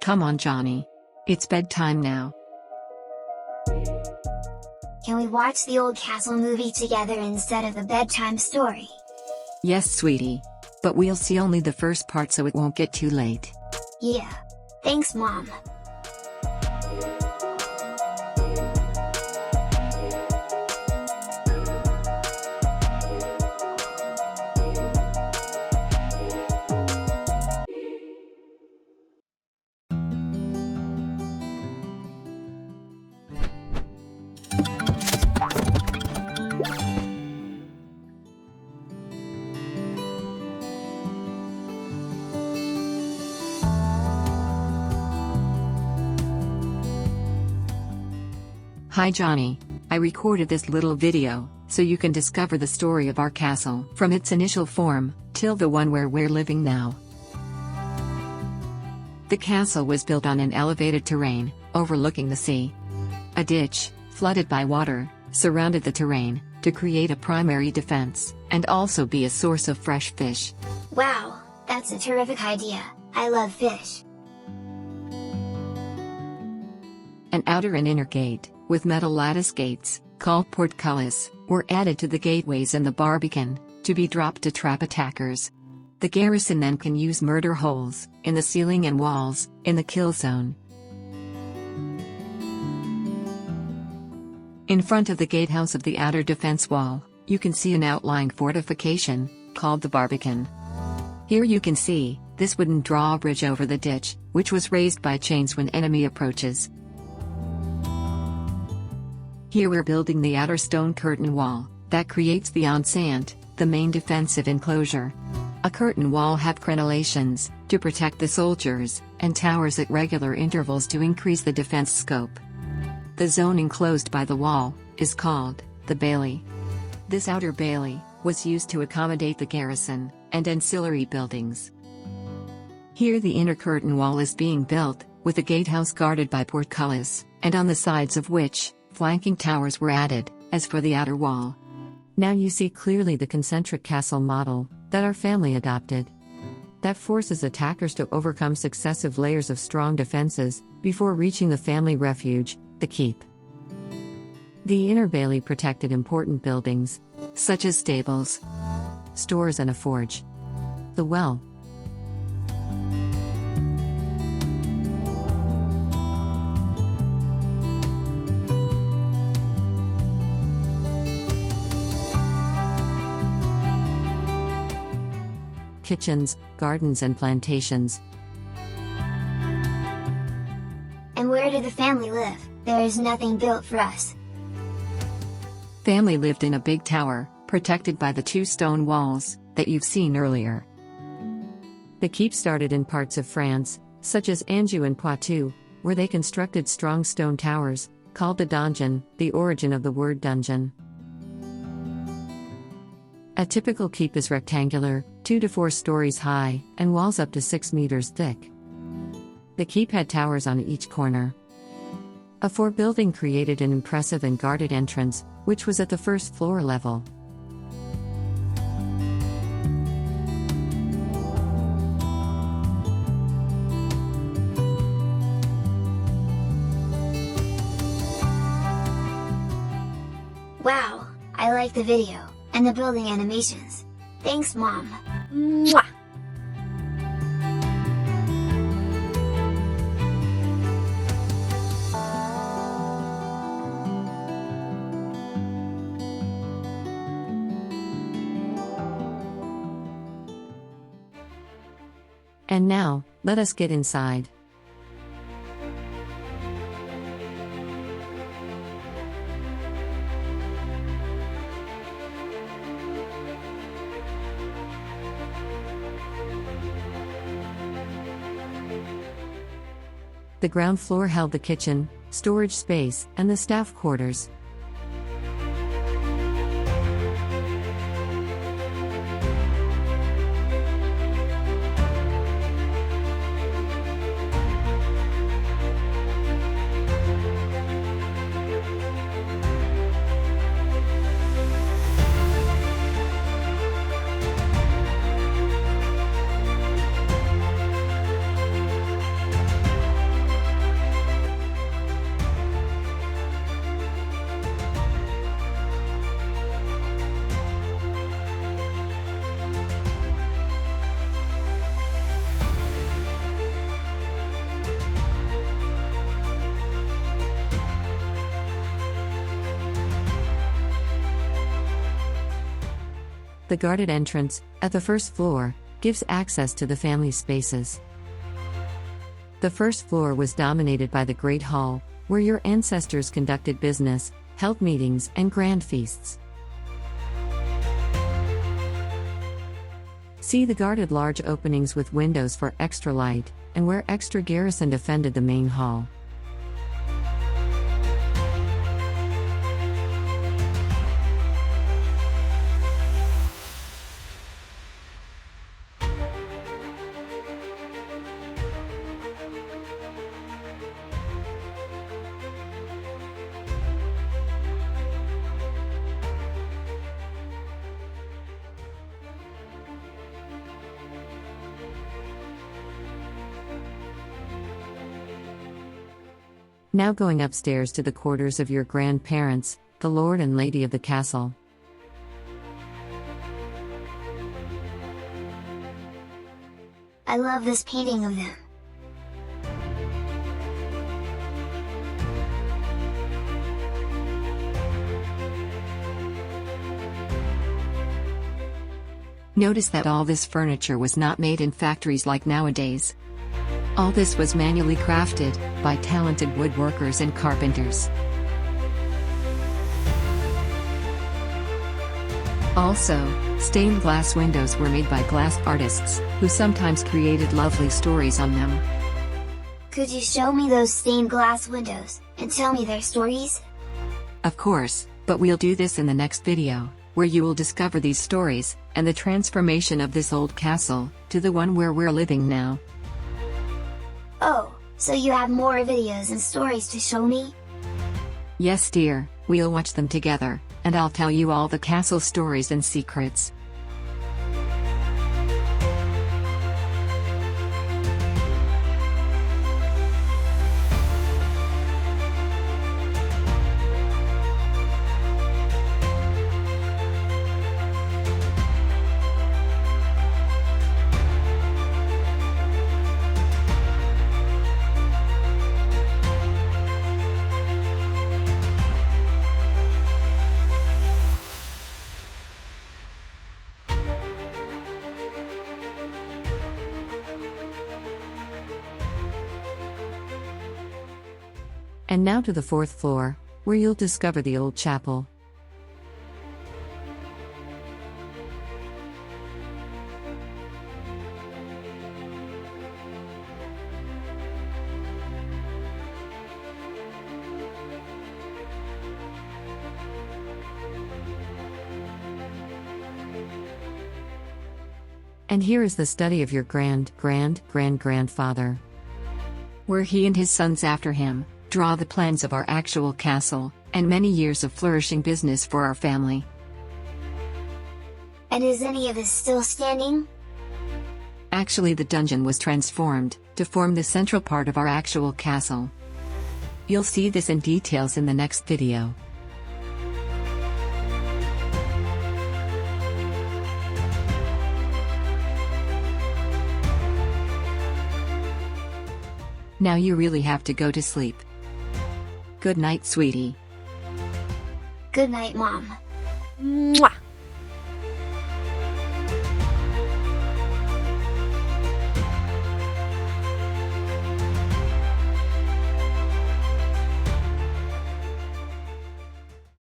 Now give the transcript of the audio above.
Come on, Johnny. It's bedtime now. Can we watch the old castle movie together instead of the bedtime story? Yes, sweetie. But we'll see only the first part so it won't get too late. Yeah. Thanks, Mom. Hi Johnny, I recorded this little video, so you can discover the story of our castle from its initial form, till the one where we're living now. The castle was built on an elevated terrain, overlooking the sea. A ditch, flooded by water, surrounded the terrain, to create a primary defense, and also be a source of fresh fish. Wow, that's a terrific idea. I love fish. An outer and inner gate, with metal lattice gates, called portcullis, were added to the gateways and the barbican, to be dropped to trap attackers. The garrison then can use murder holes, in the ceiling and walls, in the kill zone. In front of the gatehouse of the outer defense wall, you can see an outlying fortification, called the barbican. Here you can see, this wooden drawbridge over the ditch, which was raised by chains when enemy approaches. Here we're building the outer stone curtain wall, that creates the enceinte, the main defensive enclosure. A curtain wall have crenellations, to protect the soldiers, and towers at regular intervals to increase the defense scope. The zone enclosed by the wall, is called, the bailey. This outer bailey, was used to accommodate the garrison, and ancillary buildings. Here the inner curtain wall is being built, with a gatehouse guarded by portcullis, and on the sides of which, flanking towers were added, as for the outer wall. Now you see clearly the concentric castle model, that our family adopted. That forces attackers to overcome successive layers of strong defenses, before reaching the family refuge, the keep. The inner bailey protected important buildings, such as stables, stores and a forge. The well. Kitchens, gardens and plantations. And where did the family live? There is nothing built for us. Family lived in a big tower, protected by the two stone walls, that you've seen earlier. The keep started in parts of France, such as Anjou and Poitou, where they constructed strong stone towers, called the donjon, the origin of the word dungeon. A typical keep is rectangular, 2 to 4 stories high, and walls up to 6 meters thick. The keep had towers on each corner. A fort building created an impressive and guarded entrance, which was at the first floor level. Wow, I like the video, and the building animations. Thanks, Mom. Mwah! And now, let us get inside. The ground floor held the kitchen, storage space, and the staff quarters. The guarded entrance, at the first floor, gives access to the family spaces. The first floor was dominated by the Great Hall, where your ancestors conducted business, held meetings, and grand feasts. See the guarded large openings with windows for extra light, and where extra garrison defended the main hall. Now going upstairs to the quarters of your grandparents, the lord and lady of the castle. I love this painting of them. Notice that all this furniture was not made in factories like nowadays. All this was manually crafted by talented woodworkers and carpenters. Also, stained glass windows were made by glass artists, who sometimes created lovely stories on them. Could you show me those stained glass windows, and tell me their stories? Of course, but we'll do this in the next video, where you will discover these stories, and the transformation of this old castle, to the one where we're living now. Oh, so you have more videos and stories to show me? Yes dear, we'll watch them together, and I'll tell you all the castle stories and secrets. And now to the fourth floor, where you'll discover the old chapel. And here is the study of your grandfather, where he and his sons after him draw the plans of our actual castle, and many years of flourishing business for our family. And is any of this still standing? Actually, the dungeon was transformed to form the central part of our actual castle. You'll see this in details in the next video. Now you really have to go to sleep. Good night, sweetie. Good night, Mom. Mwah!